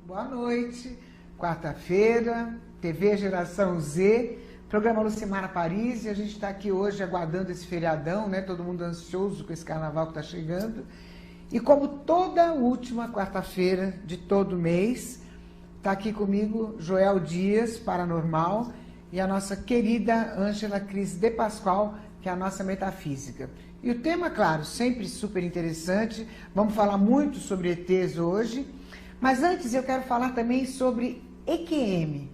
Boa noite, quarta-feira, TV Geração Z, programa Lucimara Paris, e a gente está aqui hoje aguardando esse feriadão, né? Todo mundo ansioso com esse carnaval que está chegando. E como toda última quarta-feira de todo mês, está aqui comigo Joel Dias, Paranormal, e a nossa querida Ângela Cris de Pascoal, que é a nossa metafísica. E o tema, claro, sempre super interessante, vamos falar muito sobre ETs hoje, mas antes eu quero falar também sobre EQM.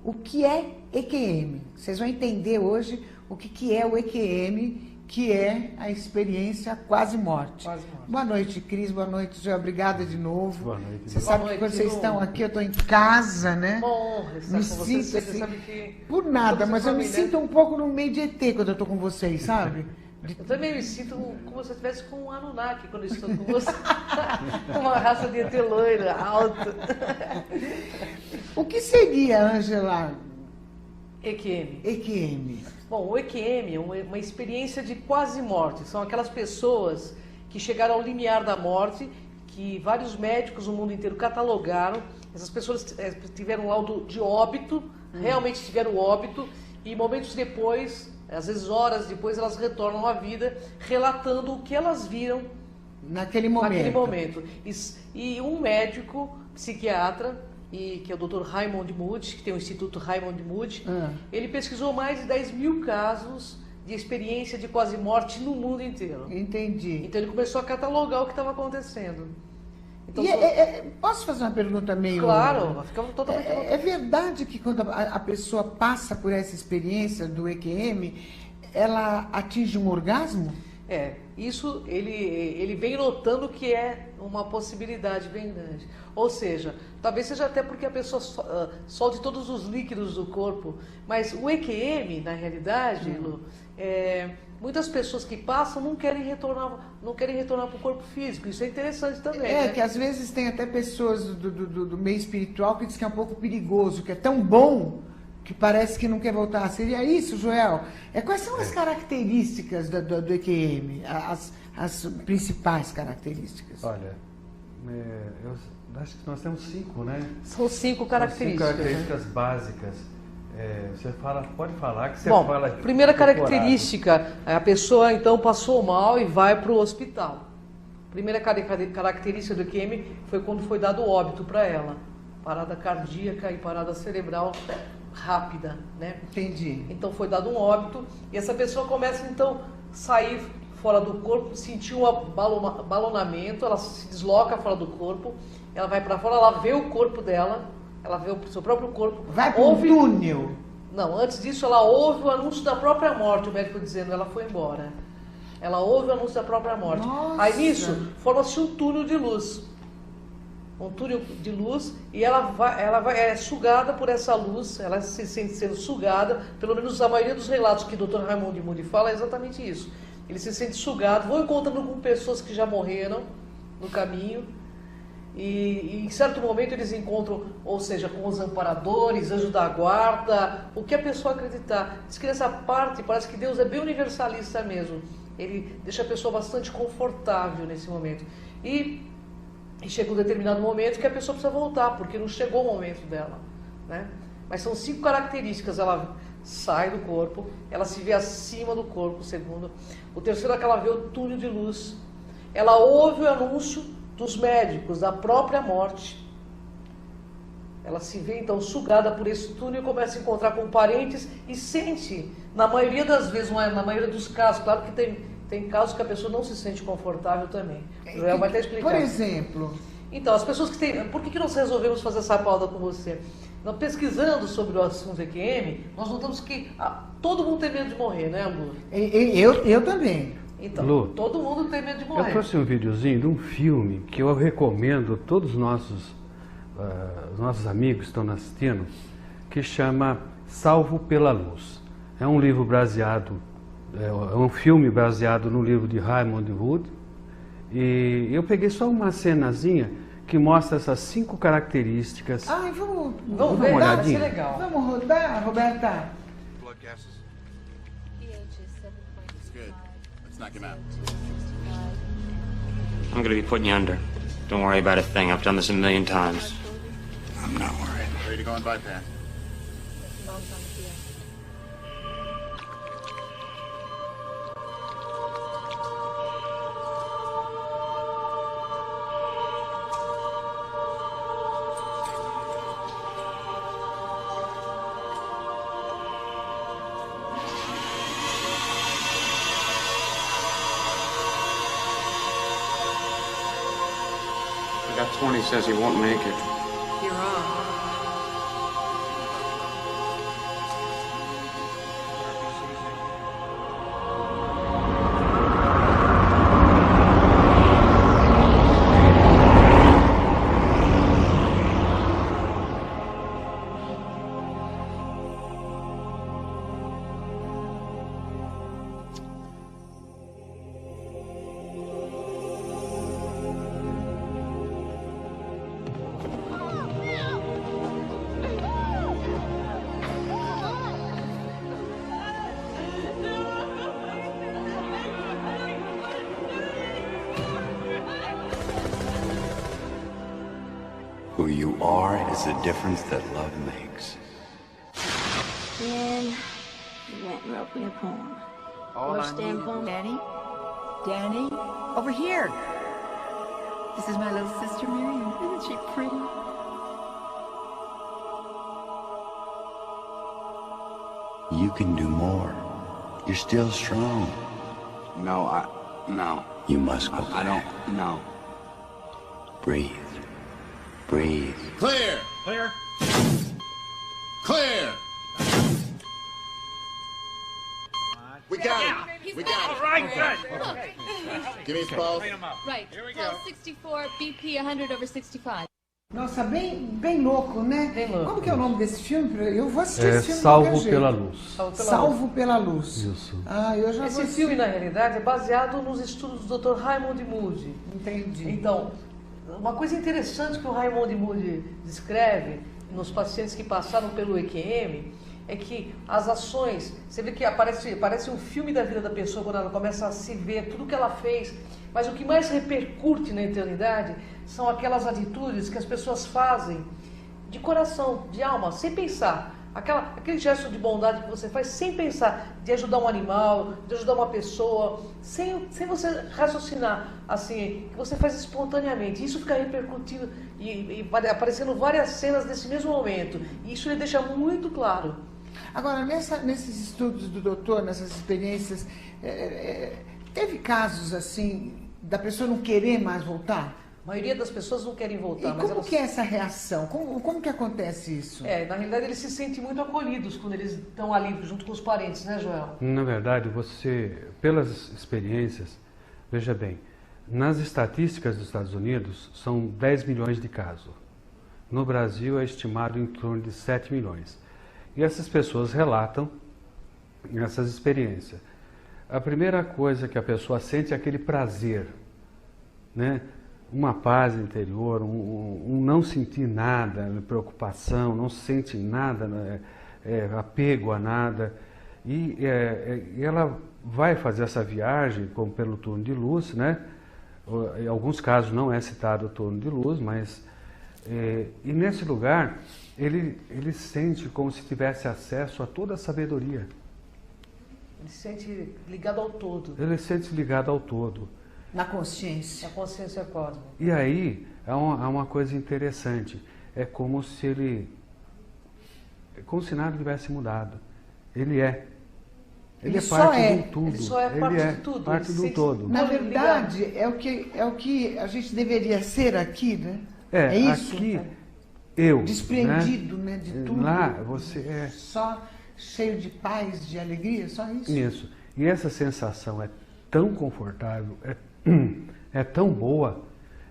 O que é EQM? Vocês vão entender hoje o que é o EQM, que é a experiência quase morte. Boa noite, Cris. Boa noite, Joel. Obrigada de novo. Boa noite. Você sabe que quando vocês estão aqui, eu estou em casa, né? Honra estar Me com vocês. sinto Você assim, sabe que por nada, somos mas eu me família. sinto um pouco no meio de ET quando eu estou com vocês, sabe? Eu também me sinto como se eu estivesse com um Anunnaki quando eu estou com você. Uma raça de ET loira, alta. O que seria, Ângela, EQM. EQM? Bom, o EQM é uma experiência de quase morte. São aquelas pessoas que chegaram ao limiar da morte, que vários médicos no mundo inteiro catalogaram. Essas pessoas tiveram laudo de óbito, realmente tiveram óbito, e momentos depois, às vezes horas depois, elas retornam à vida, relatando o que elas viram Naquele momento. E um médico, psiquiatra, que é o Dr. Raymond Moody, que tem o Instituto Raymond Moody, ele pesquisou mais de 10 mil casos de experiência de quase morte no mundo inteiro. Entendi. Então ele começou a catalogar o que estava acontecendo. Então, posso fazer uma pergunta meio... Claro, ficamos totalmente... É verdade que quando a pessoa passa por essa experiência do EQM, ela atinge um orgasmo? Isso ele vem notando que é uma possibilidade bem grande. Ou seja, talvez seja até porque a pessoa solte todos os líquidos do corpo, mas o EQM, na realidade, Lu, muitas pessoas que passam não querem retornar para o corpo físico. Isso é interessante também. Né? Que às vezes tem até pessoas do meio espiritual que dizem que é um pouco perigoso, que é tão bom que parece que não quer voltar. Seria isso, Joel? Quais são as características do EQM? As principais características? Olha, eu acho que nós temos 5, né? São 5 características. 5 características básicas. Você pode falar que você Bom, fala... primeira característica, a pessoa então passou mal e vai para o hospital. Primeira característica do EQM foi quando foi dado óbito para ela. Parada cardíaca e parada cerebral rápida, né? Entendi. Então foi dado um óbito e essa pessoa começa então a sair fora do corpo, sentir um balonamento, ela se desloca fora do corpo, ela vai para fora, ela vê o corpo dela, ela vê o seu próprio corpo. Vai para um túnel? Não, antes disso ela ouve o anúncio da própria morte, o médico dizendo ela foi embora. Ela ouve o anúncio da própria morte. Nossa. Aí nisso forma-se um túnel de luz. Um túnel de luz, e ela é sugada por essa luz, ela se sente sendo sugada, pelo menos a maioria dos relatos que o Dr. Raymond Moody fala é exatamente isso. Ele se sente sugado, vão encontrando com pessoas que já morreram no caminho, e em certo momento eles encontram, ou seja, com os amparadores, anjos da guarda, o que a pessoa acreditar. Diz que nessa parte parece que Deus é bem universalista mesmo, ele deixa a pessoa bastante confortável nesse momento. E chega um determinado momento que a pessoa precisa voltar, porque não chegou o momento dela, né? Mas são 5 características. Ela sai do corpo, ela se vê acima do corpo, segundo. O terceiro é que ela vê o túnel de luz. Ela ouve o anúncio dos médicos, da própria morte. Ela se vê, então, sugada por esse túnel e começa a encontrar com parentes e sente, na maioria das vezes, na maioria dos casos, claro que tem casos que a pessoa não se sente confortável também. O Joel vai até explicar. Por exemplo? Então, as pessoas que têm... Por que nós resolvemos fazer essa pauta com você? Nós, pesquisando sobre o assunto EQM, nós notamos que todo mundo tem medo de morrer, né, Lu? Eu também. Então, Lu, todo mundo tem medo de morrer. eu trouxe um videozinho de um filme que eu recomendo a todos os nossos amigos que estão assistindo, que chama Salvo pela Luz. É um livro baseado... É um filme baseado no livro de Raymond Moody, e eu peguei só uma cenazinha que mostra essas 5 características. Vamos ver, vai ser legal. Vamos rodar, Roberta? Blood gases. It's good. Let's knock him out. I'm gonna be putting you under. Don't worry about a thing. I've done this a million times. I'm not worried. Ready to go on bypass. That 20 says he won't make it. You're wrong. Who you are is the difference that love makes. Then he went and wrote me a poem. Understand poem? Danny? Danny? Over here! This is my little sister Miriam. Isn't she pretty? You can do more. You're still strong. No. You must go back. I don't. No. Breathe. Breathe. Clear! Clear. Clear! We got it! We got it! All right, good. Give me his pulse. Right. Pulse 64, BP 100 over 65. Nossa, bem louco, né? Bem louco. Como que é o nome desse filme? Eu vou assistir É esse filme de Salvo qualquer jeito. pela Luz. Salvo pela Luz. Isso. Ah, eu já Esse vou assistir. filme, na realidade, é baseado nos estudos do Dr. Raymond Moody. Entendi. Então, uma coisa interessante que o Raymond Moody descreve nos pacientes que passaram pelo EQM é que as ações, você vê que parece um filme da vida da pessoa quando ela começa a se ver tudo que ela fez, mas o que mais repercute na eternidade são aquelas atitudes que as pessoas fazem de coração, de alma, sem pensar. Aquele gesto de bondade que você faz sem pensar, de ajudar um animal, de ajudar uma pessoa, sem você raciocinar, assim, que você faz espontaneamente. Isso fica repercutindo e aparecendo várias cenas desse mesmo momento. E isso ele deixa muito claro. Agora, nesses estudos do doutor, nessas experiências, teve casos assim, da pessoa não querer mais voltar? A maioria das pessoas não querem voltar. E mas como elas... que é essa reação? Como que acontece isso? Na realidade eles se sentem muito acolhidos quando eles estão ali junto com os parentes, né, Joel? Na verdade, você, pelas experiências, veja bem, nas estatísticas dos Estados Unidos são 10 milhões de casos. No Brasil é estimado em torno de 7 milhões. E essas pessoas relatam essas experiências. A primeira coisa que a pessoa sente é aquele prazer, né? Uma paz interior, um não sentir nada, preocupação, não sente nada, apego a nada. E ela vai fazer essa viagem como pelo túnel de luz, né? Em alguns casos não é citado o túnel de luz, mas... e nesse lugar, ele sente como se tivesse acesso a toda a sabedoria. Ele se sente ligado ao todo. Ele se sente ligado ao todo. Na consciência. A consciência cósmica. E aí, há uma coisa interessante. É como se como se nada tivesse mudado. Ele é. Ele é parte do tudo. Ele só é parte de tudo. Parte do todo. Na verdade, é o que a gente deveria ser aqui, né? É isso? Aqui, eu. Desprendido, né, de tudo. Lá, você é... Só cheio de paz, de alegria, só isso? Isso. E essa sensação é tão confortável, é tão boa,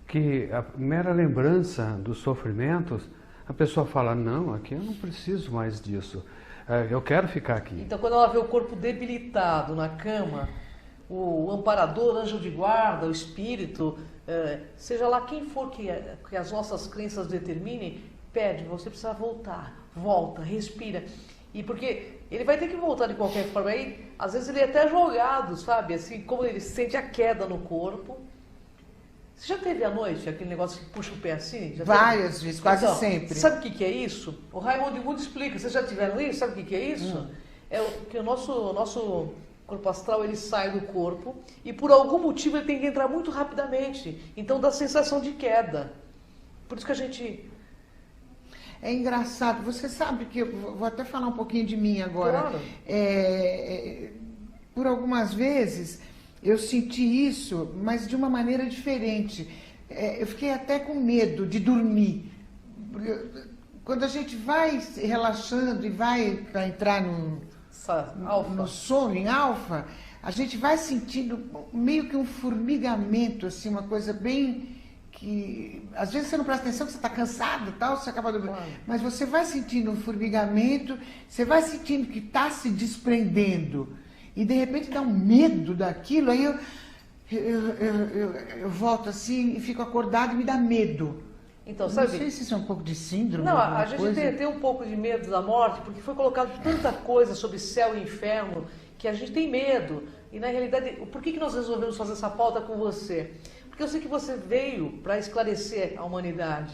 que a mera lembrança dos sofrimentos, a pessoa fala, não, aqui eu não preciso mais disso, eu quero ficar aqui. Então, quando ela vê o corpo debilitado na cama, o amparador, anjo de guarda, o espírito, seja lá quem for que as nossas crenças determinem, pede, você precisa voltar, volta, respira. E porque ele vai ter que voltar de qualquer forma. Aí, às vezes ele é até jogado, sabe? Assim, como ele sente a queda no corpo, Você já teve à noite aquele negócio que puxa o pé assim? Já Várias vezes, quase sempre. Sabe o que é isso? O Raimundo Mundo explica. Vocês já tiveram isso? Sabe o que é isso? É que o nosso corpo astral, ele sai do corpo e por algum motivo ele tem que entrar muito rapidamente. Então dá sensação de queda. Por isso que a gente... É engraçado. Você sabe que eu vou até falar um pouquinho de mim agora. Claro. Por algumas vezes eu senti isso, mas de uma maneira diferente. Eu fiquei até com medo de dormir. Quando a gente vai relaxando e vai para entrar no sono, em alfa, a gente vai sentindo meio que um formigamento, assim, uma coisa bem que... Às vezes você não presta atenção, que você está cansado e tal, você acaba dormindo. Claro. Mas você vai sentindo um formigamento, você vai sentindo que está se desprendendo. E de repente dá um medo daquilo, aí eu volto assim e fico acordado e me dá medo. Então, sabe? Não sei se isso é um pouco de síndrome. Não, a gente tem um pouco de medo da morte, porque foi colocado tanta coisa sobre céu e inferno que a gente tem medo. E na realidade, por que nós resolvemos fazer essa pauta com você? Porque eu sei que você veio para esclarecer a humanidade.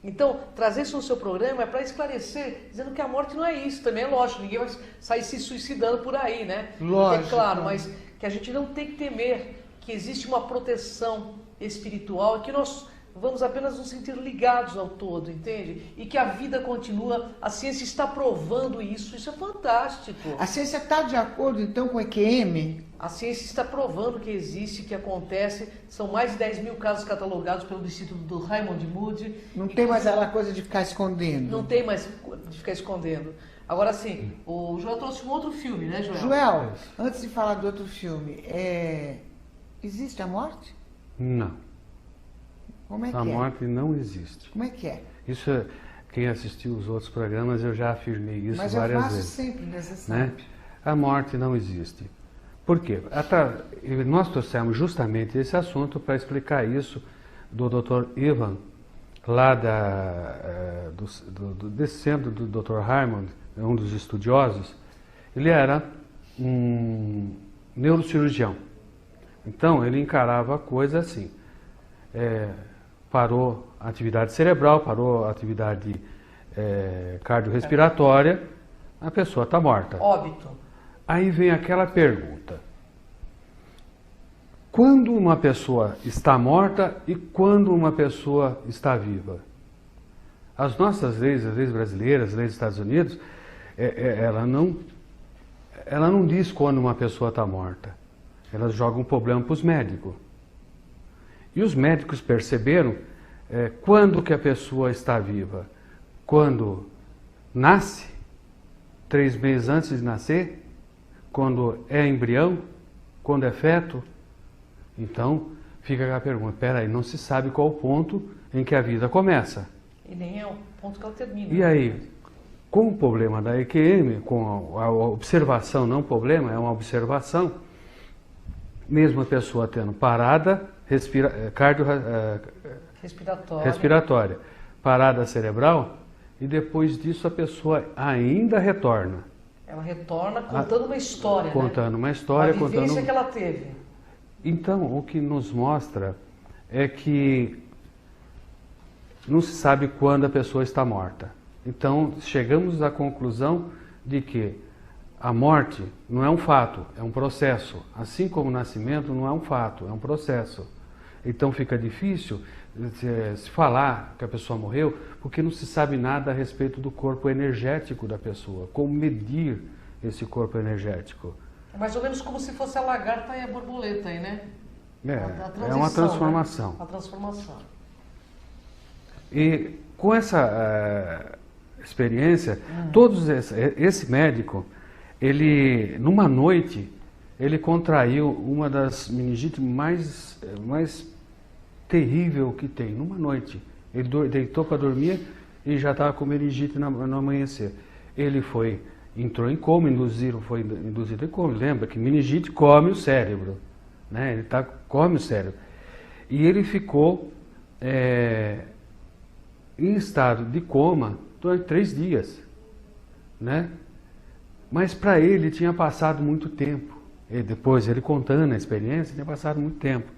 Então, trazer isso no seu programa é para esclarecer, dizendo que a morte não é isso. Também é lógico, ninguém vai sair se suicidando por aí, né? Lógico. É claro, mas que a gente não tem que temer, que existe uma proteção espiritual, que nós vamos apenas nos sentir ligados ao todo, entende? E que a vida continua, a ciência está provando isso é fantástico. A ciência está de acordo, então, com o EQM? A ciência está provando que existe, que acontece. São mais de 10 mil casos catalogados pelo Instituto do Raymond Moody. Não tem mais aquela coisa de ficar escondendo. Não tem mais de ficar escondendo. Agora sim, o Joel trouxe um outro filme, né, Joel? Joel, antes de falar do outro filme, existe a morte? Não. Como é que a morte não existe. Como é que é? Isso, quem assistiu os outros programas, eu já afirmei isso várias vezes. Mas eu faço sempre, você sabe. Né? A morte não existe. Por quê? Nós trouxemos justamente esse assunto para explicar isso do Dr. Ivan, lá desse centro do Dr. Raymond, um dos estudiosos. Ele era um neurocirurgião. Então, ele encarava a coisa assim. Parou a atividade cerebral, parou a atividade cardiorrespiratória, a pessoa está morta. Óbito. Aí vem aquela pergunta. Quando uma pessoa está morta e quando uma pessoa está viva? As nossas leis, as leis brasileiras, as leis dos Estados Unidos, ela não diz quando uma pessoa está morta. Elas jogam um problema para os médicos. E os médicos perceberam quando que a pessoa está viva. Quando nasce, 3 meses antes de nascer, quando é embrião, quando é feto. Então, fica aquela pergunta, peraí, não se sabe qual o ponto em que a vida começa. E nem é o ponto que ela termina. E aí, com o problema da EQM, com a observação, não problema, é uma observação, mesmo a pessoa tendo parada respiratória, parada cerebral, e depois disso a pessoa ainda retorna. Ela retorna contando uma história, contando né? Uma história, a vivência que ela teve. Então, o que nos mostra é que não se sabe quando a pessoa está morta. Então, chegamos à conclusão de que a morte não é um fato, é um processo. Assim como o nascimento não é um fato, é um processo. Então fica difícil se falar que a pessoa morreu, porque não se sabe nada a respeito do corpo energético da pessoa, como medir esse corpo energético. É mais ou menos como se fosse a lagarta e a borboleta aí, né? É uma transformação. Né? A transformação. E com essa experiência, esse médico, ele, numa noite, ele contraiu uma das meningites mais terrível que tem, numa noite. Ele deitou para dormir e já estava com meningite no amanhecer. Ele entrou em coma, foi induzido em coma. Lembra que meningite come o cérebro, né? Ele come o cérebro. E ele ficou em estado de coma durante 3 dias, né? Mas para ele tinha passado muito tempo. E depois, ele contando a experiência, tinha passado muito tempo.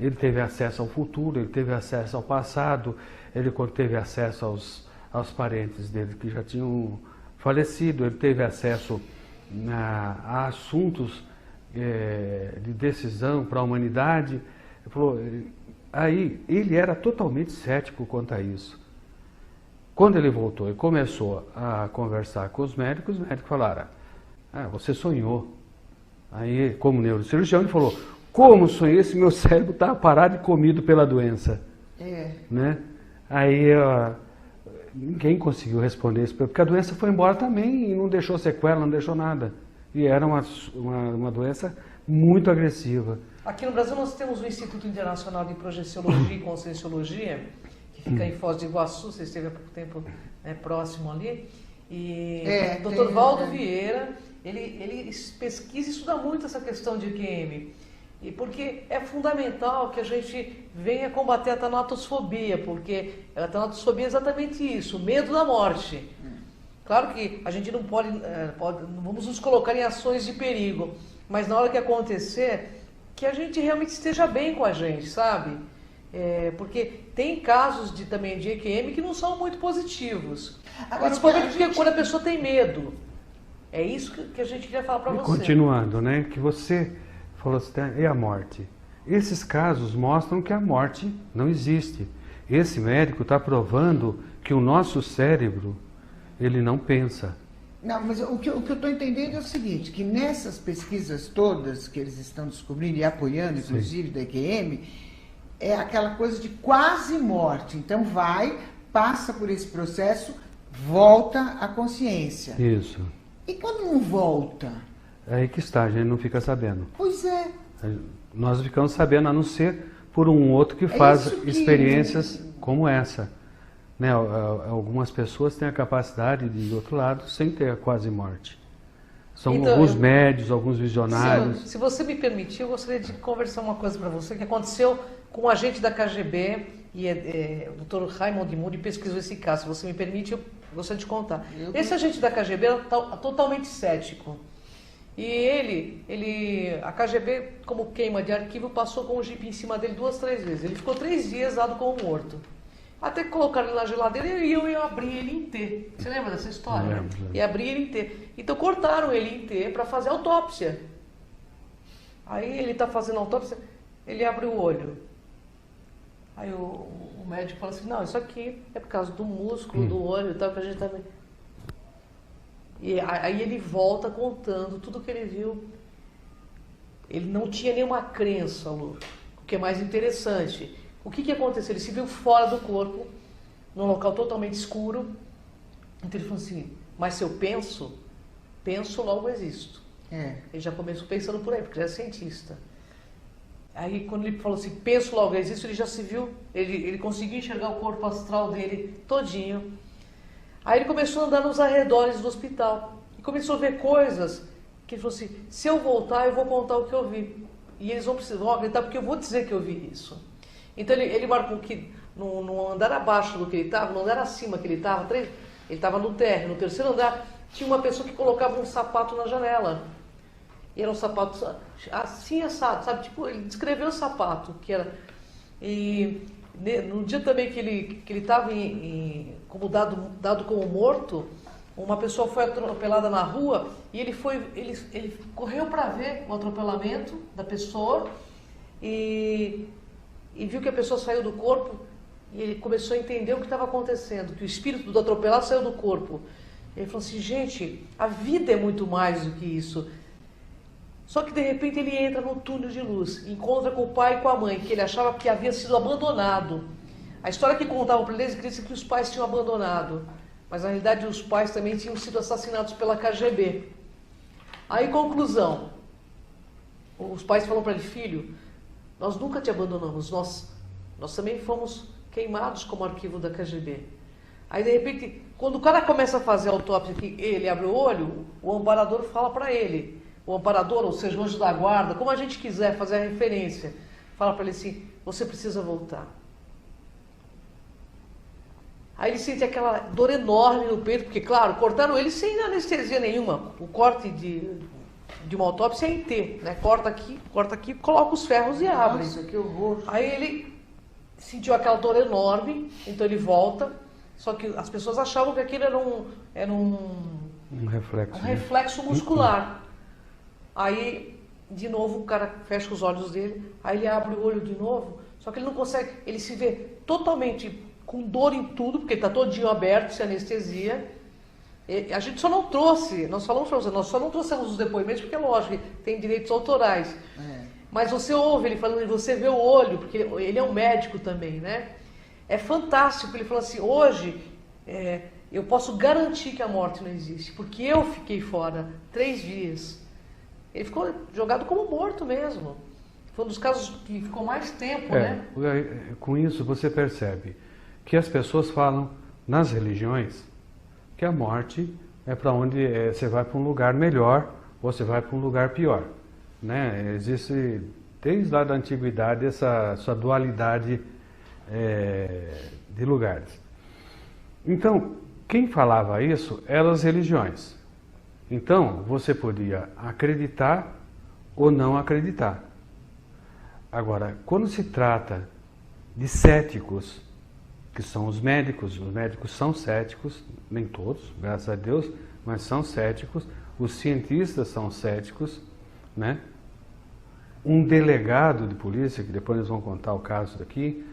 ele teve acesso ao futuro, ele teve acesso ao passado, ele teve acesso aos parentes dele que já tinham falecido, ele teve acesso a assuntos de decisão para a humanidade. Ele falou, aí ele era totalmente cético quanto a isso. Quando ele voltou e começou a conversar com os médicos falaram, você sonhou. Aí, como neurocirurgião, ele falou, como sonhei se meu cérebro estava parado e comido pela doença? Né? Aí ninguém conseguiu responder isso, porque a doença foi embora também e não deixou sequela, não deixou nada. E era uma doença muito agressiva. Aqui no Brasil nós temos o Instituto Internacional de Projeciologia e Conscienciologia, que fica em Foz do Iguaçu, você esteve há pouco tempo próximo ali. E o Dr. Valdo Vieira, ele pesquisa e estuda muito essa questão de EQM. E porque é fundamental que a gente venha combater a tanatosfobia, porque a tanatosfobia é exatamente isso, o medo da morte. Claro que a gente não não vamos nos colocar em ações de perigo, mas na hora que acontecer, que a gente realmente esteja bem com a gente, sabe? Porque tem casos também de EQM que não são muito positivos. Agora, principalmente porque quando a pessoa tem medo. É isso que a gente queria falar para você. Continuando, né? Que você falou assim, e a morte? Esses casos mostram que a morte não existe. Esse médico está provando que o nosso cérebro, ele não pensa. Não, mas o que eu estou entendendo é o seguinte, que nessas pesquisas todas que eles estão descobrindo e apoiando, inclusive da EQM, é aquela coisa de quase morte. Então passa por esse processo, volta à consciência. Isso. E quando não volta? É aí que está, a gente não fica sabendo. Pois é. Nós ficamos sabendo, a não ser por um outro que faz experiências como essa. Né? Algumas pessoas têm a capacidade de ir do outro lado sem ter a quase morte. São então, alguns médios, alguns visionários. Se você me permitir, eu gostaria de conversar uma coisa para você que aconteceu com um agente da KGB e o Dr. Raymond Moody pesquisou esse caso. Se você me permite, eu gostaria de contar. Esse agente da KGB era totalmente cético. E a KGB, como queima de arquivo, passou com o jipe em cima dele 2, 3 vezes. Ele ficou 3 dias dado como morto. Até que colocaram ele na geladeira e eu ia abrir ele em T. Você lembra dessa história? Lembro. E abrir ele em T. Então cortaram ele em T para fazer autópsia. Aí ele está fazendo autópsia, ele abre o olho. Aí o médico fala assim, não, isso aqui é por causa do músculo, do olho e tal, que a gente tá... E aí ele volta contando tudo que ele viu. Ele não tinha nenhuma crença, Lu, o que é mais interessante. O que aconteceu? Ele se viu fora do corpo, num local totalmente escuro. Então ele falou assim, mas se eu penso, logo existo. Ele já começou pensando por aí, porque já é cientista. Aí quando ele falou assim, penso, logo existo, ele já se viu, ele conseguiu enxergar o corpo astral dele todinho. Aí ele começou a andar nos arredores do hospital e começou a ver coisas que ele falou assim, se eu voltar eu vou contar o que eu vi. E eles vão acreditar porque eu vou dizer que eu vi isso. Então ele marcou que no andar abaixo do que ele estava, no andar acima que ele estava, ele estava no térreo, no terceiro andar, tinha uma pessoa que colocava um sapato na janela. E era um sapato assim assado, sabe? Tipo, ele descreveu o sapato, que era... E no dia também que ele estava como dado como morto, uma pessoa foi atropelada na rua e ele correu para ver o atropelamento da pessoa e viu que a pessoa saiu do corpo e ele começou a entender o que estava acontecendo, que o espírito do atropelado saiu do corpo. Ele falou assim, gente, a vida é muito mais do que isso. Só que de repente ele entra no túnel de luz, encontra com o pai e com a mãe, que ele achava que havia sido abandonado. A história que contavam para eles dizia que os pais tinham abandonado, mas na realidade os pais também tinham sido assassinados pela KGB. Aí, conclusão, os pais falam para ele, filho, nós nunca te abandonamos, nós também fomos queimados como arquivo da KGB. Aí, de repente, quando o cara começa a fazer a autópsia, que ele abre o olho, o amparador fala para ele, o amparador, ou seja, o anjo da guarda, como a gente quiser fazer a referência, fala para ele assim, você precisa voltar. Aí ele sente aquela dor enorme no peito, porque, claro, cortaram ele sem anestesia nenhuma. O corte de uma autópsia é em T, né? Corta aqui, coloca os ferros e abre. Nossa, que horror. Aí ele sentiu aquela dor enorme, então ele volta, só que as pessoas achavam que aquilo era um reflexo muscular. Aí, de novo, o cara fecha os olhos dele, aí ele abre o olho de novo, só que ele não consegue, ele se vê totalmente com dor em tudo, porque ele está todinho aberto, sem anestesia. A gente só não trouxe, nós só não trouxemos os depoimentos, porque é lógico, tem direitos autorais. Mas você ouve ele falando, você vê o olho, porque ele é um médico também, né? É fantástico, ele falou assim, hoje eu posso garantir que a morte não existe, porque eu fiquei fora 3 dias. Ele ficou jogado como morto mesmo. Foi um dos casos que ficou mais tempo, né? Com isso você percebe que as pessoas falam nas religiões que a morte é para onde você vai para um lugar melhor ou você vai para um lugar pior, né? Existe desde lá da antiguidade essa dualidade de lugares. Então, quem falava isso eram as religiões. Então, você podia acreditar ou não acreditar. Agora, quando se trata de céticos, que são os médicos são céticos, nem todos, graças a Deus, mas são céticos, os cientistas são céticos, né? Um delegado de polícia, que depois eles vão contar o caso daqui,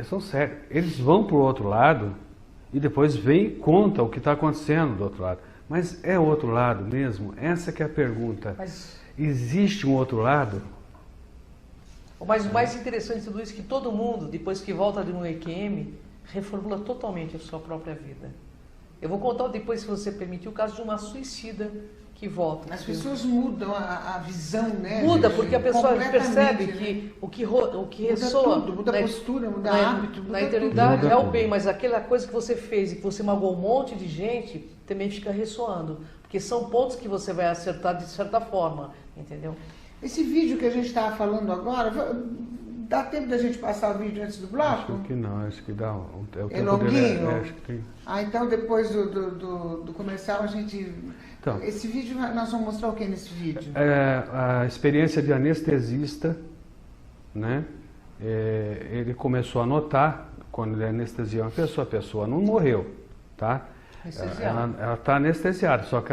são céticos. Eles vão para o outro lado e depois vêm e contam o que está acontecendo do outro lado. Mas é o outro lado mesmo? Essa que é a pergunta. Existe um outro lado? Mas o mais interessante de tudo isso é que todo mundo, depois que volta de um EQM, reformula totalmente a sua própria vida. Eu vou contar depois, se você permitir, o caso de uma suicida que volta. As pessoas mudam a visão, né? Muda, porque a pessoa percebe que o que ressoa... Muda a postura, muda hábito, na eternidade é o bem, mas aquela coisa que você fez e que você magoou um monte de gente, também fica ressoando. Porque são pontos que você vai acertar de certa forma, entendeu? Esse vídeo que a gente estava falando agora, dá tempo da gente passar o vídeo antes do bloco? Acho que não, acho que dá. É longuinho? Acho que tem. Então depois do comercial a gente... Então, esse vídeo, nós vamos mostrar o que nesse vídeo? A experiência de anestesista, né? Ele começou a notar, quando ele anestesia uma pessoa, a pessoa não morreu, tá? Ela está anestesiada, só que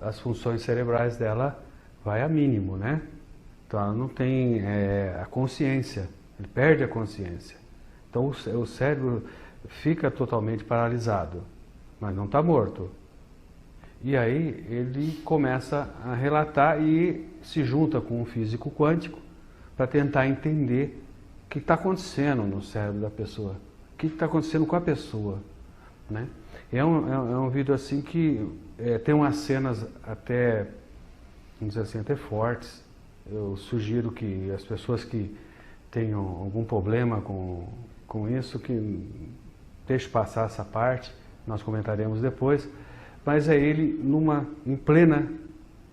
as funções cerebrais dela vai a mínimo, né? Então ela não tem a consciência, ele perde a consciência. Então o cérebro fica totalmente paralisado, mas não está morto. E aí ele começa a relatar e se junta com um físico quântico para tentar entender o que está acontecendo no cérebro da pessoa, o que está acontecendo com a pessoa, né? É um vídeo assim que tem umas cenas até, vamos dizer assim, até fortes. Eu sugiro que as pessoas que tenham algum problema com isso, que deixe passar essa parte, nós comentaremos depois, mas é ele em plena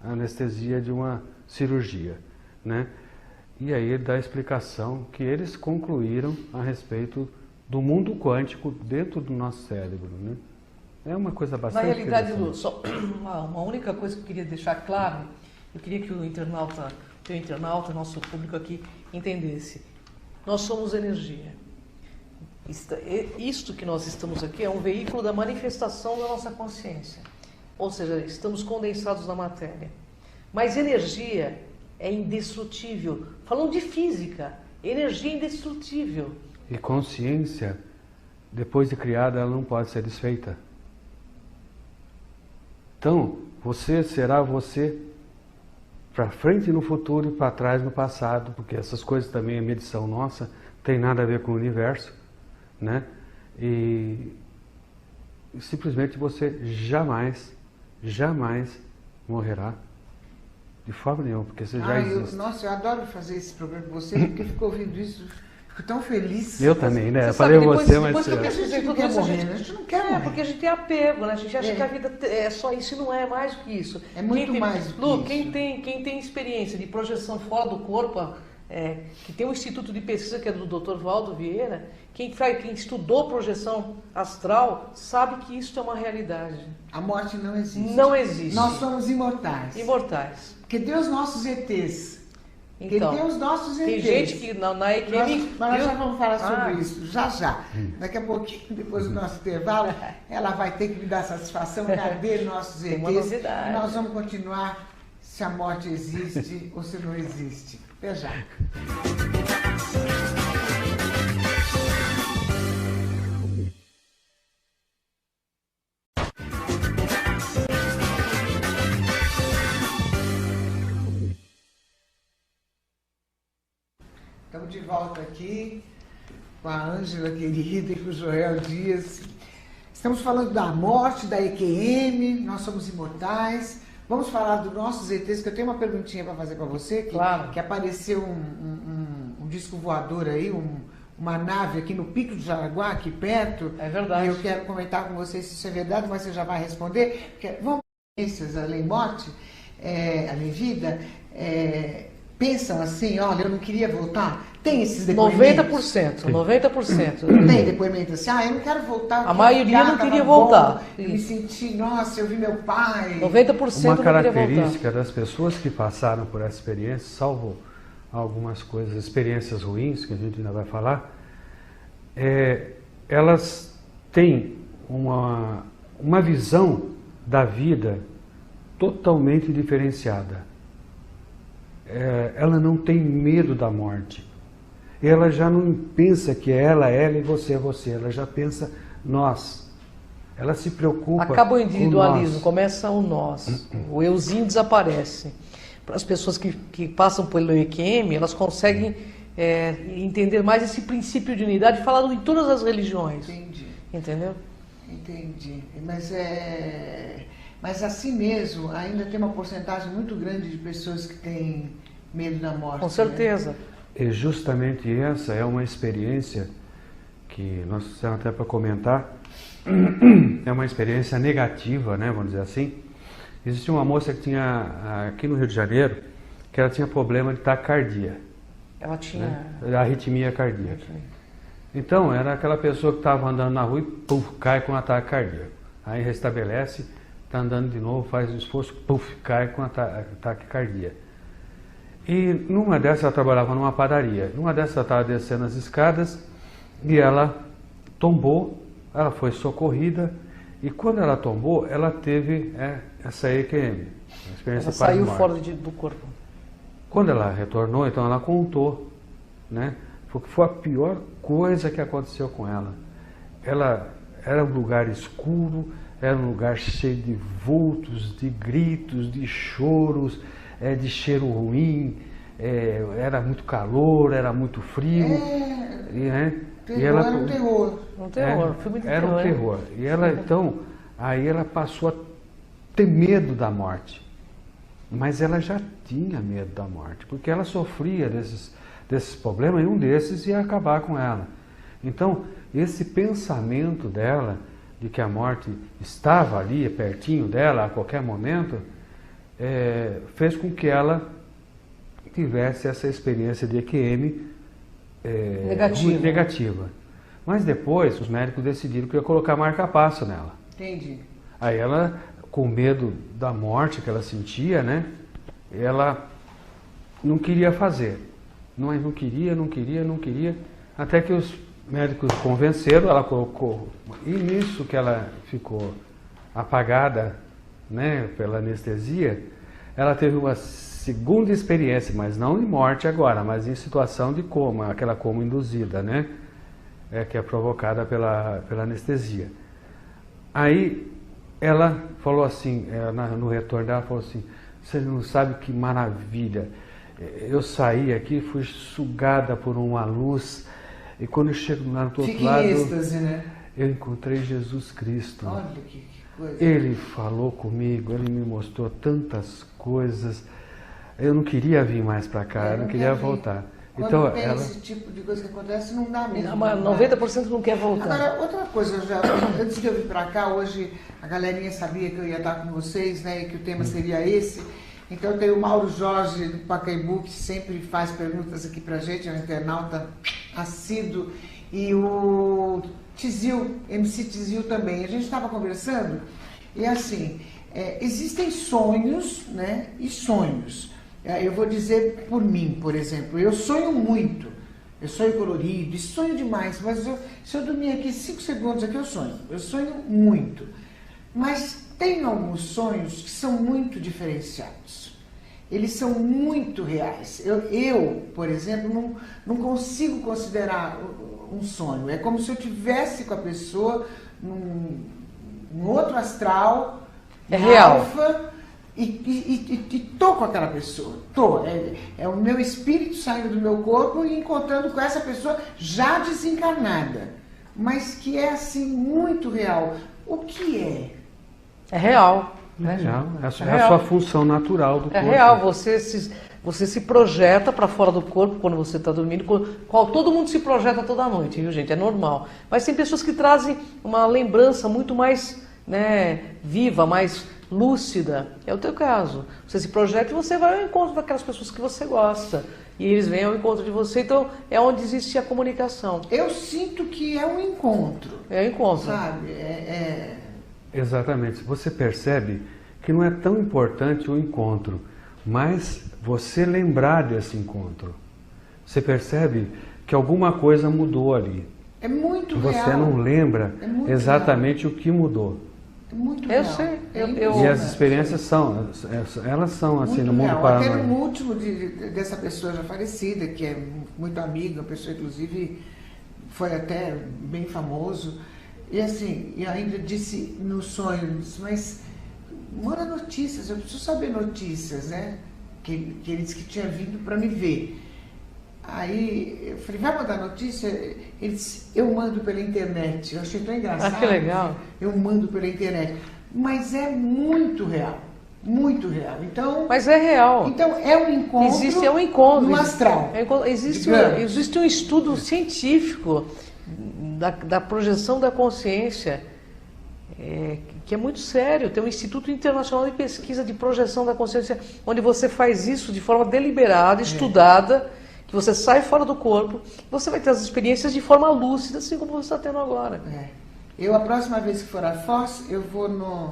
anestesia de uma cirurgia, né? E aí ele dá a explicação que eles concluíram a respeito do mundo quântico dentro do nosso cérebro, né? É uma coisa bastante Na realidade, Lu, só uma única coisa que eu queria deixar claro, eu queria que o internauta, nosso público aqui, entendesse. Nós somos energia. Isto que nós estamos aqui é um veículo da manifestação da nossa consciência. Ou seja, estamos condensados na matéria. Mas energia é indestrutível. Falando de física, energia é indestrutível. E consciência, depois de criada, ela não pode ser desfeita. Então, você será você para frente no futuro e para trás no passado, porque essas coisas também é medição nossa, tem nada a ver com o universo, né? E simplesmente você jamais morrerá de forma nenhuma, porque você já existe. Nossa, eu adoro fazer esse programa com você, porque fico ouvindo isso, fico tão feliz. Eu também, né? Eu falei você, mas... Depois que eu pesquisei tudo isso, a gente não quer morrer. Porque a gente tem apego, né? A gente acha que a vida é só isso e não é mais do que isso. É muito mais do que Lu, isso. quem tem experiência de projeção fora do corpo, que tem um instituto de pesquisa que é do Dr. Valdo Vieira, quem estudou projeção astral sabe que isso é uma realidade. A morte não existe. Não existe. Nós somos imortais. Imortais. Que Deus nossos ETs. Então, que Deus nossos ETs. tem gente que na EQM... Nós já vamos falar sobre isso, já. Daqui a pouquinho, depois do nosso intervalo, ela vai ter que me dar satisfação. Cadê nossos ETs? Uma novidade. E nós vamos continuar se a morte existe ou se não existe. Até já. Estamos de volta aqui com a Ângela querida e com o Joel Dias. Estamos falando da morte, da EQM, nós somos imortais. Vamos falar dos nossos ETs, que eu tenho uma perguntinha para fazer para você, que apareceu um disco voador aí, uma nave aqui no Pico do Jaraguá, aqui perto. É verdade. E eu quero comentar com você se isso é verdade, mas você já vai responder. Porque vamos experiências além morte, além vida, pensam assim, olha, eu não queria voltar. Tem esses depoimentos? 90%. Tem depoimento assim, eu não quero voltar. A maioria não queria voltar. Eu me senti, nossa, eu vi meu pai. 90% não queria voltar. Uma característica das pessoas que passaram por essa experiência, salvo algumas coisas, experiências ruins, que a gente ainda vai falar, elas têm uma visão da vida totalmente diferenciada. Ela não tem medo da morte. Ela já não pensa que ela e você é você. Ela já pensa nós. Ela se preocupa. Acaba o individualismo, nós. começa o nós. O euzinho desaparece. Para as pessoas que passam pelo EQM, elas conseguem entender mais esse princípio de unidade falado em todas as religiões. Entendi. Entendeu? Entendi. Mas assim mesmo, ainda tem uma porcentagem muito grande de pessoas que têm medo da morte. Com certeza. Né? E justamente essa é uma experiência que nós precisamos até para comentar. É uma experiência negativa, né, vamos dizer assim. Existia uma moça que tinha, aqui no Rio de Janeiro, que ela tinha problema de taquicardia. Ela tinha... Né? Arritmia cardíaca. Então, era aquela pessoa que estava andando na rua e cai com um ataque cardíaco. Aí restabelece, está andando de novo, faz um esforço, cai com um ataque cardíaco. E numa dessas ela trabalhava numa padaria. Numa dessas ela estava descendo as escadas e ela tombou, ela foi socorrida e quando ela tombou, ela teve essa EQM. Ela saiu fora do corpo. Quando ela retornou, então ela contou, né? Foi a pior coisa que aconteceu com ela. Ela era um lugar escuro, era um lugar cheio de vultos, de gritos, de choros, de cheiro ruim, era muito calor, era muito frio. Era um terror. Foi muito era um terror. E ela, então, aí ela passou a ter medo da morte. Mas ela já tinha medo da morte, porque ela sofria desses problemas e um desses ia acabar com ela. Então, esse pensamento dela, de que a morte estava ali, pertinho dela, a qualquer momento, fez com que ela tivesse essa experiência de EQM negativa. Mas depois, os médicos decidiram que ia colocar marca-passo nela. Entendi. Aí ela, com medo da morte que ela sentia, né? Ela não queria fazer. Mas não queria. Até que os médicos convenceram, ela colocou. E nisso que ela ficou apagada, né, pela anestesia, ela teve uma segunda experiência, mas não de morte agora, mas em situação de coma, aquela coma induzida, né? Que é provocada pela anestesia. Aí ela falou assim, no retorno dela, falou assim, você não sabe que maravilha, eu saí aqui, fui sugada por uma luz, e quando eu chego lá do outro lado, em êxtase, né? Eu encontrei Jesus Cristo. Olha que coisa. Ele falou comigo, ele me mostrou tantas coisas, eu não queria vir mais para cá, eu não queria voltar. Quando então, tem esse tipo de coisa que acontece, não dá mesmo. Mas 90% não quer voltar. Agora, outra coisa, antes de eu vir para cá, hoje a galerinha sabia que eu ia estar com vocês, né, e que o tema seria esse. Então tem o Mauro Jorge do Pacaembu, que sempre faz perguntas aqui pra gente, é um internauta assíduo, e o Tizil, MC Tizil também. A gente estava conversando e assim, existem sonhos, né, e sonhos. Eu vou dizer por mim, por exemplo, eu sonho muito, eu sonho colorido, sonho demais, mas se eu dormir aqui 5 segundos aqui eu sonho muito. Mas tem alguns sonhos que são muito diferenciados, eles são muito reais. Eu por exemplo, não consigo considerar um sonho, é como se eu estivesse com a pessoa num outro astral, real. Alfa, e tô com aquela pessoa, é o meu espírito saindo do meu corpo e encontrando com essa pessoa já desencarnada, mas que é assim muito real. O que é? É real. É real, é a sua função natural do corpo. É real, você se projeta para fora do corpo quando você está dormindo, todo mundo se projeta toda noite, viu gente? É normal. Mas tem pessoas que trazem uma lembrança muito mais, né, viva, mais lúcida. É o teu caso. Você se projeta e você vai ao encontro daquelas pessoas que você gosta. E eles vêm ao encontro de você, então é onde existe a comunicação. Eu sinto que é um encontro. É um encontro. Sabe? Exatamente. Você percebe que não é tão importante o encontro, mas você lembrar desse encontro. Você percebe que alguma coisa mudou ali. É muito real. Você não lembra exatamente o que mudou. É muito real. Eu sei. E as experiências elas são assim, no mundo paranormal. Até no último dessa pessoa já falecida, que é muito amiga, uma pessoa inclusive foi até bem famoso, e assim, e ainda disse no sonho, mas manda notícias, eu preciso saber notícias, né? Que ele disse que tinha vindo para me ver. Aí eu falei, vai mandar notícia? Ele disse, eu mando pela internet. Eu achei tão engraçado. Ah, que legal. Eu mando pela internet. Mas é muito real. Muito real. Então, mas é real. Então é um encontro. É um encontro no astral. Existe um estudo científico da projeção da consciência, que é muito sério. Tem um Instituto Internacional de Pesquisa de Projeção da Consciência, onde você faz isso de forma deliberada, estudada, que você sai fora do corpo, você vai ter as experiências de forma lúcida, assim como você está tendo agora. Eu, a próxima vez que for a Foz, eu vou na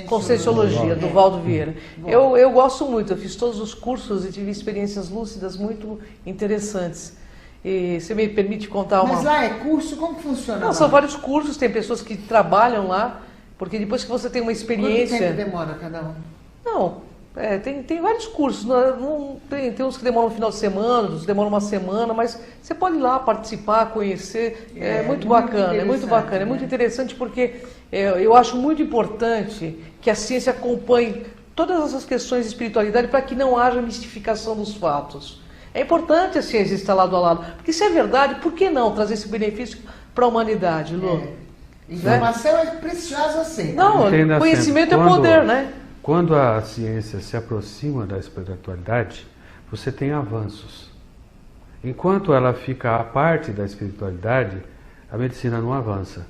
Conscienciologia, do Valdo Vieira. Eu gosto muito, eu fiz todos os cursos e tive experiências lúcidas muito interessantes. E você me permite contar uma... Mas lá é curso? Como funciona? Não, são vários cursos, tem pessoas que trabalham lá, porque depois que você tem uma experiência... Quanto tempo demora cada um? Não, tem vários cursos, tem uns que demoram um final de semana, outros demoram uma semana, mas você pode ir lá participar, conhecer, é muito bacana, é muito interessante porque eu acho muito importante que a ciência acompanhe todas essas questões de espiritualidade para que não haja mistificação dos fatos. É importante a ciência estar lado a lado, porque se é verdade, por que não trazer esse benefício para a humanidade, Lu? Informação é preciosa sempre. Não, conhecimento é poder, né? Quando a ciência se aproxima da espiritualidade, você tem avanços. Enquanto ela fica à parte da espiritualidade, a medicina não avança.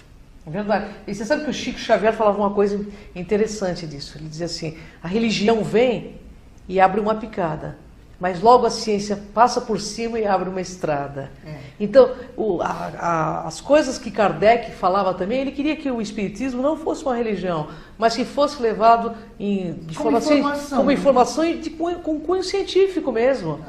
É verdade. E você sabe que o Chico Xavier falava uma coisa interessante disso. Ele dizia assim, a religião vem e abre uma picada, mas logo a ciência passa por cima e abre uma estrada. Então, as coisas que Kardec falava também, ele queria que o espiritismo não fosse uma religião, mas que fosse levado como informação e com cunho científico mesmo,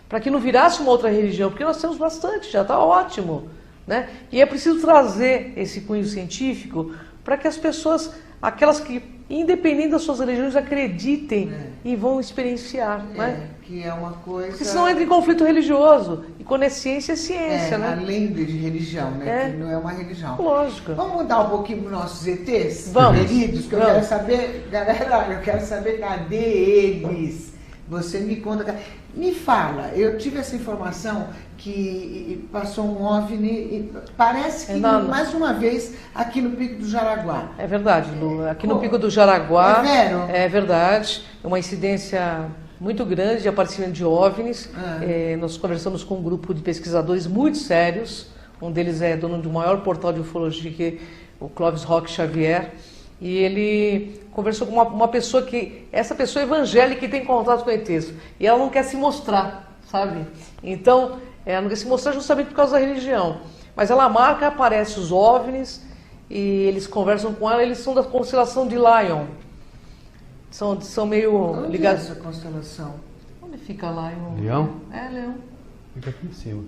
para que não virasse uma outra religião, porque nós temos bastante, já está ótimo, né? E é preciso trazer esse cunho científico para que as pessoas, aquelas que, independente das suas religiões, acreditem e vão experienciar, né? Que é uma coisa... Porque senão entra em conflito religioso. E quando é ciência, é ciência, né? Além de religião, né? Que não é uma religião. Lógico. Vamos mudar um pouquinho para os nossos ETs? Vamos. Queridos, que eu quero saber... Galera, eu quero saber cadê eles? Você me conta... Me fala, eu tive essa informação que passou um OVNI, e parece que mais uma vez aqui no Pico do Jaraguá. É verdade, Lu. Aqui no Pico do Jaraguá... É verdade. É uma incidência muito grande de aparecimento de OVNIs. Nós conversamos com um grupo de pesquisadores muito sérios. Um deles é dono do maior portal de ufologia, que é o Clóvis Roque Xavier. e ele conversou com uma pessoa essa pessoa evangélica que tem contato com ETs, e ela não quer se mostrar, sabe? Então, ela não quer se mostrar justamente por causa da religião. Mas ela marca, aparece os OVNIs, e eles conversam com ela, eles são da constelação de Lion. São meio Onde ligados. é essa constelação? Onde fica Lion? Leão? É, Leão. Fica aqui em cima.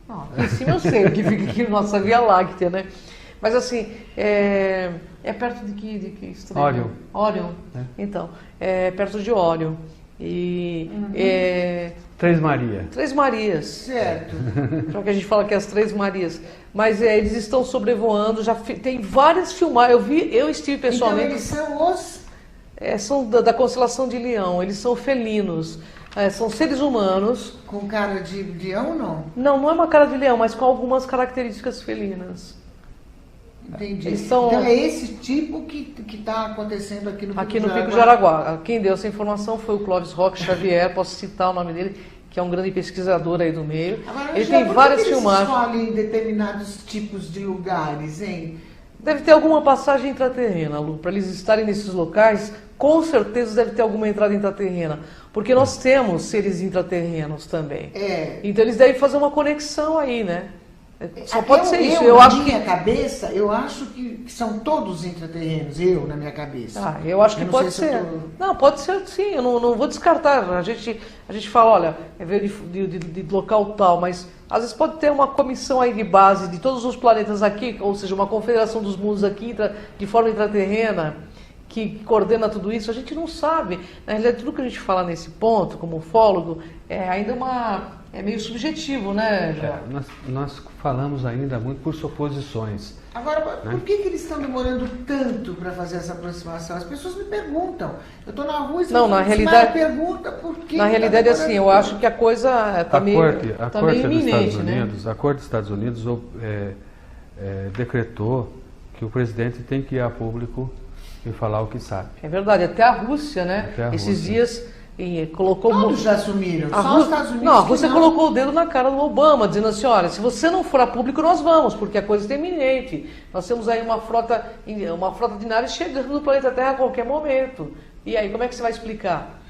Não, aqui em cima eu sei, que fica aqui na nossa Via Láctea, né? Mas assim, é perto de que estrela? Orion. Orion. É. Então, é perto de Orion. E Três Maria. Três Marias. Certo. Já que a gente fala que é as Três Marias. Mas eles estão sobrevoando, tem várias filmagens. Eu estive pessoalmente. Então eles são são da constelação de Leão, eles são felinos. São seres humanos. com cara de leão, não? Não é uma cara de leão, mas com algumas características felinas. Entendi. Eles são- Então é esse tipo que está acontecendo aqui no Pico Aqui no de Pico de Jaraguá. Quem deu essa informação foi o Clóvis Roque Xavier, posso citar o nome dele, que é um grande pesquisador aí do meio. Agora, Ele Angela, tem por várias que eles filmagens. escolhem determinados tipos de lugares, hein? Deve ter alguma passagem intraterrena, Lu, para eles estarem nesses locais, com certeza deve ter alguma entrada intraterrena, porque nós temos seres intraterrenos também. Então eles devem fazer uma conexão aí, né? Só pode ser isso. Eu, na acho minha que cabeça, eu acho que são todos intraterrenos, na minha cabeça. eu acho que não pode sei se ser. eu tô- Não, pode ser sim, eu não vou descartar. A gente fala, olha, veio de local tal, mas às vezes pode ter uma comissão aí de base de todos os planetas aqui, ou seja, uma confederação dos mundos aqui de forma intraterrena, que coordena tudo isso, a gente não sabe. Na realidade, tudo que a gente fala nesse ponto, como ufólogo, é ainda é meio subjetivo, né, Jó? Nós falamos ainda muito por suposições. Agora, por que eles estão demorando tanto para fazer essa aproximação? As pessoas me perguntam. Eu estou na rua e Não, na realidade, pergunta por que. Na realidade, assim, eu acho que a coisa está meio iminente, né? A Corte dos Estados Unidos decretou que o presidente tem que ir a público e falar o que sabe. É verdade, até a Rússia, né? Até a Esses Rússia. dias colocou... Todos já assumiram, só os Estados Unidos. Não, a que Rússia não. colocou o dedo na cara do Obama, dizendo assim, olha, se você não for a público, nós vamos, porque a coisa está iminente. Nós temos aí uma frota de naves chegando no planeta Terra a qualquer momento. E aí, como é que você vai explicar?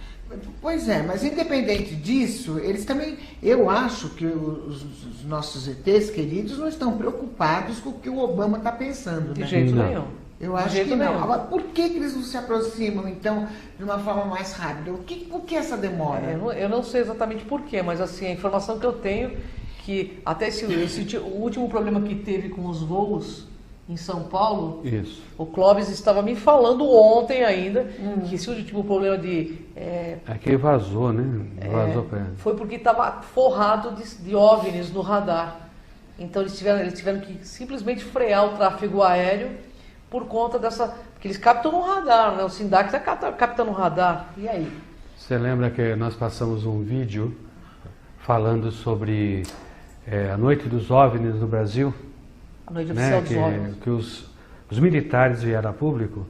Pois é, mas independente disso, eles também, eu acho que os nossos ETs queridos não estão preocupados com o que o Obama está pensando, De né? jeito Não. nenhum. Eu De acho jeito que não. nenhum. Agora, por que eles não se aproximam, então, de uma forma mais rápida? Por que essa demora? Eu não sei exatamente por quê, mas assim, a informação que eu tenho, que até o último problema que teve com os voos em São Paulo, Isso. o Clóvis estava me falando ontem ainda, que esse último problema Aqui vazou, né? Vazou para ele. foi porque estava forrado de OVNIs no radar. Então eles tiveram que simplesmente frear o tráfego aéreo por conta dessa... Porque eles captam no radar, né? O SINDAC está captando no radar. E aí? Você lembra que nós passamos um vídeo falando sobre a Noite dos OVNIs no Brasil? A noite Né? oficial dos OVNIs. Que os militares vieram a público.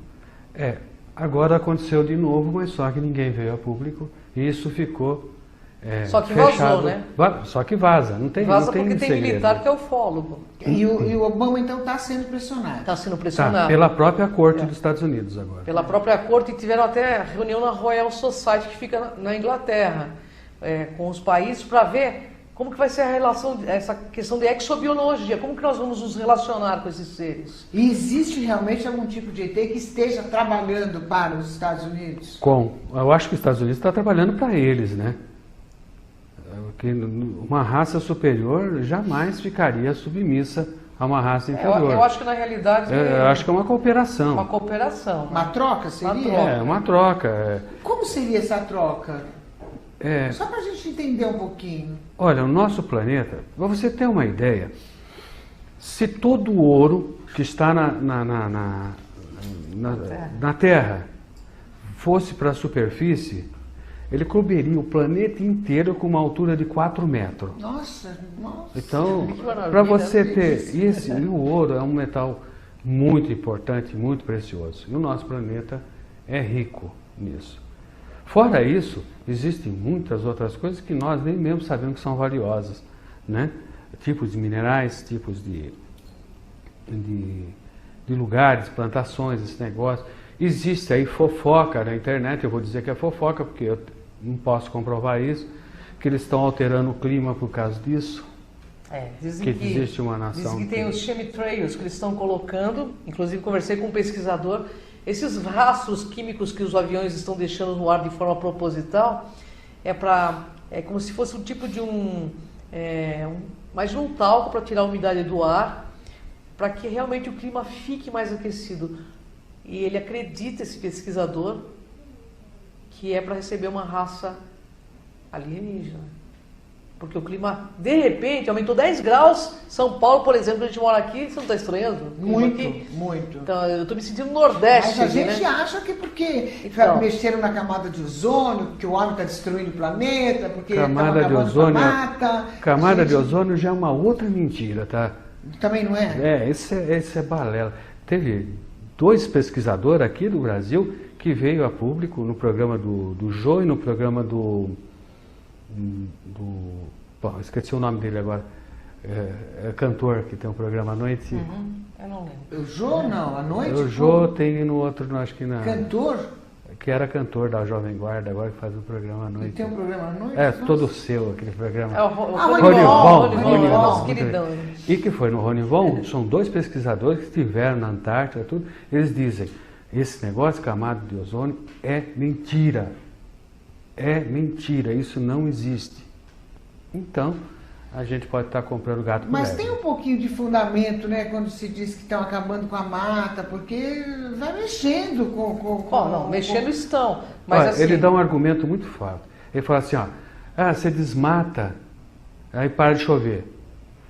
Agora aconteceu de novo, mas só que ninguém veio a público. E isso ficou Só que fechado. vazou, né? Só que vaza, não tem Vaza não tem porque tem segredo. militar que é ufólogo. E o Obama, então, está sendo pressionado. Está sendo Tá, pressionado. pela própria corte dos Estados Unidos agora. Pela própria corte, e tiveram até reunião na Royal Society, que fica na Inglaterra, com os países, para ver como que vai ser a relação, essa questão de exobiologia, como que nós vamos nos relacionar com esses seres. E existe realmente algum tipo de ET que esteja trabalhando para os Estados Unidos? Eu acho que os Estados Unidos está trabalhando para eles, né? Que uma raça superior jamais ficaria submissa a uma raça inferior. Eu acho que na realidade Eu acho que é uma cooperação. uma cooperação. Uma troca seria? Uma troca. Como seria essa troca? Só para a gente entender um pouquinho. Olha, o nosso planeta, para você ter uma ideia, se todo o ouro que está na Terra fosse para a superfície, ele cobriria o planeta inteiro com uma altura de 4 metros. Nossa. Então, que maravilha, para você ter isso. e o ouro é um metal muito importante, muito precioso. E o nosso planeta é rico nisso. Fora isso, existem muitas outras coisas que nós nem mesmo sabemos que são valiosas, né? Tipos de minerais, tipos de de lugares, plantações, esse negócio. Existe aí fofoca na internet, eu vou dizer que é fofoca, porque eu não posso comprovar isso, que eles estão alterando o clima por causa disso. Dizem que existe uma nação. Dizem que tem os chemtrails que eles estão colocando, inclusive conversei com um pesquisador, esses rastros químicos que os aviões estão deixando no ar de forma proposital, é como se fosse um tipo de mais um talco para tirar a umidade do ar, para que realmente o clima fique mais aquecido. E ele acredita, esse pesquisador, que é para receber uma raça alienígena. Porque o clima, de repente, aumentou 10 graus. São Paulo, por exemplo, a gente mora aqui, você não está estranhando? Muito. Então, eu estou me sentindo no Nordeste. Mas a gente acha que porque mexeram na camada de ozônio, porque o homem está destruindo o planeta, porque camada de ozônio, camada de ozônio já é uma outra mentira, tá? Também não é? Esse é balela. Teve 2 pesquisadores aqui do Brasil que veio a público no programa do Jô e no programa bom, esqueci o nome dele agora. É cantor que tem um programa à noite. Eu não lembro. O Jô não, à noite? O Jô tem no outro, acho que na. Cantor? Que era cantor da Jovem Guarda, agora que faz o programa à noite. E tem um programa à noite? Todo seu, aquele programa. É o Rony Von, nosso queridão. E que foi no Rony Von, são 2 pesquisadores que estiveram na Antártica, tudo. Eles dizem, esse negócio camada de ozônio é mentira. É mentira, isso não existe. Então, a gente pode estar comprando gato por Mas leve. tem um pouquinho de fundamento, né, quando se diz que estão acabando com a mata, porque vai mexendo mexendo estão. Mas olha, assim... ele dá um argumento muito forte. Ele fala assim, você desmata, aí para de chover.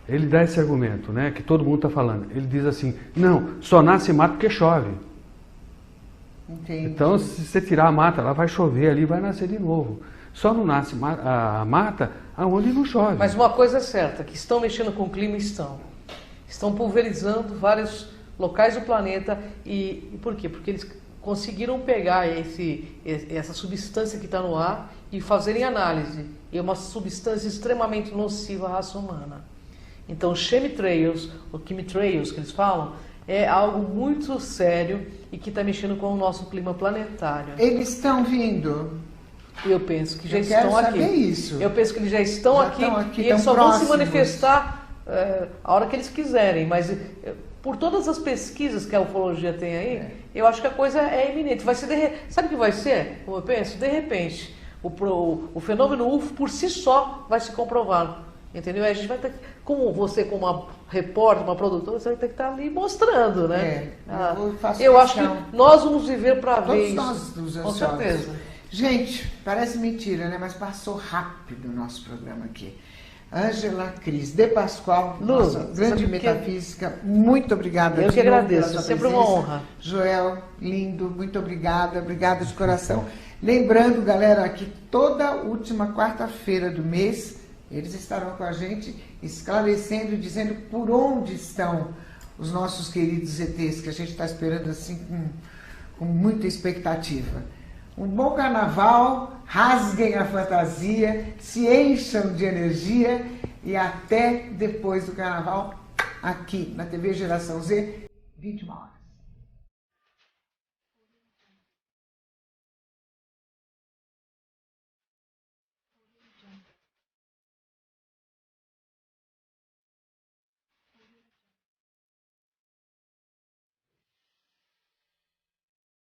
Ele dá esse argumento, né, que todo mundo está falando. Ele diz assim, não, só nasce mato porque chove. Entendi. Então, se você tirar a mata, ela vai chover ali, vai nascer de novo. Só não nasce a mata aonde não chove. Mas uma coisa é certa, que estão mexendo com o clima, estão pulverizando vários locais do planeta. E por quê? Porque eles conseguiram pegar essa substância que está no ar e fazerem análise. E é uma substância extremamente nociva à raça humana. Então, os chemtrails, ou chemtrails que eles falam, é algo muito sério e que está mexendo com o nosso clima planetário. Eles estão vindo? Eu penso que já estão aqui. Isso. Eu penso que eles já estão aqui e eles só vão se manifestar a hora que eles quiserem. Mas por todas as pesquisas que a ufologia tem aí, eu acho que a coisa é iminente. Vai ser sabe o que vai ser? Como eu penso? De repente, o fenômeno UFO por si só vai se comprovar. Entendeu? A gente vai ter, como você, como uma repórter, uma produtora, você vai ter que estar ali mostrando, né? Eu acho que nós vamos viver para ver isso. Todos nós, com certeza. Gente, parece mentira, né? Mas passou rápido o nosso programa aqui. Ângela Cris de Pascoal, nossa grande metafísica, muito obrigada. Eu que agradeço, é sempre uma honra. Joel, lindo, muito obrigada de coração. Lembrando, galera, que toda última quarta-feira do mês, eles estarão com a gente esclarecendo e dizendo por onde estão os nossos queridos ETs, que a gente está esperando assim com muita expectativa. Um bom carnaval, rasguem a fantasia, se encham de energia e até depois do carnaval, aqui na TV Geração Z, 21 horas.